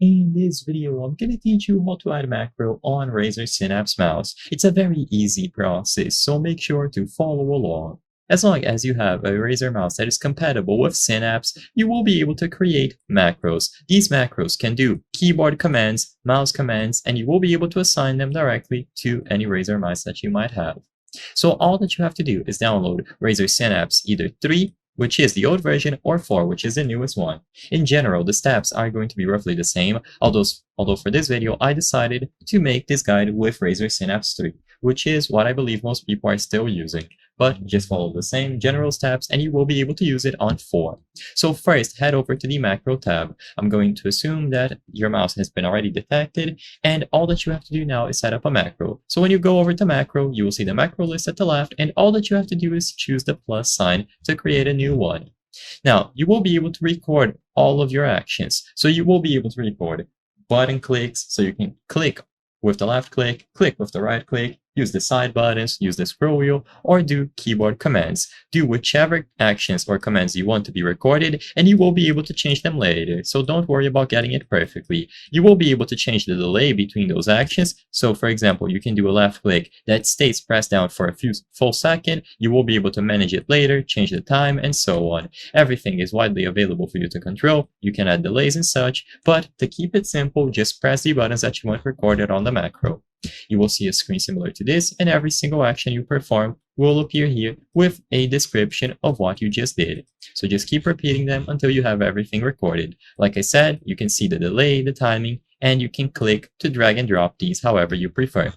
In this video, I'm gonna teach you how to add macro on Razer Synapse mouse. It's a very easy process, so make sure to follow along. As long as you have a Razer mouse that is compatible with Synapse, you will be able to create macros. These macros can do keyboard commands, mouse commands, and you will be able to assign them directly to any Razer mouse that you might have. So all that you have to do is download Razer Synapse either 3, which is the old version, or 4, which is the newest one. In general, the steps are going to be roughly the same, although for this video, I decided to make this guide with Razer Synapse 3, which is what I believe most people are still using. But just follow the same general steps and you will be able to use it on 4. So first, head over to the macro tab. I'm going to assume that your mouse has been already detected, and all that you have to do now is set up a macro. So when you go over to macro, you will see the macro list at the left, and all that you have to do is choose the plus sign to create a new one. Now, you will be able to record all of your actions. So you will be able to record button clicks, so you can click with the left click with the right click, use the side buttons, use the scroll wheel, or do keyboard commands. Do whichever actions or commands you want to be recorded, and you will be able to change them later, so don't worry about getting it perfectly. You will be able to change the delay between those actions, so for example, you can do a left click that stays pressed down for a few full seconds. You will be able to manage it later, change the time, and so on. Everything is widely available for you to control. You can add delays and such, but to keep it simple, just press the buttons that you want recorded on the macro. You will see a screen similar to this, and every single action you perform will appear here with a description of what you just did. So just keep repeating them until you have everything recorded. Like I said, you can see the delay, the timing, and you can click to drag and drop these however you prefer.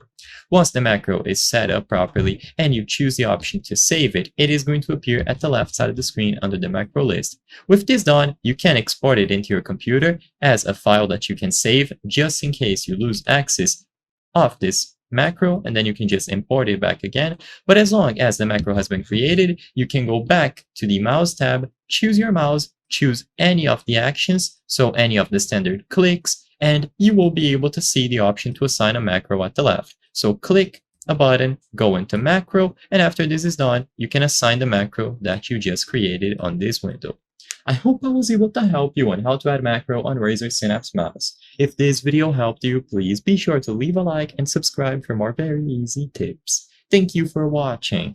Once the macro is set up properly and you choose the option to save it, it is going to appear at the left side of the screen under the macro list. With this done, you can export it into your computer as a file that you can save just in case you lose access of this macro, and then you can just import it back again. But as long as the macro has been created, you can go back to the mouse tab, choose your mouse, choose any of the actions, so any of the standard clicks, and you will be able to see the option to assign a macro at the left. So click a button, go into macro, and after this is done, you can assign the macro that you just created on this window. I hope I was able to help you on how to add macro on Razer Synapse mouse. If this video helped you, please be sure to leave a like and subscribe for more very easy tips. Thank you for watching.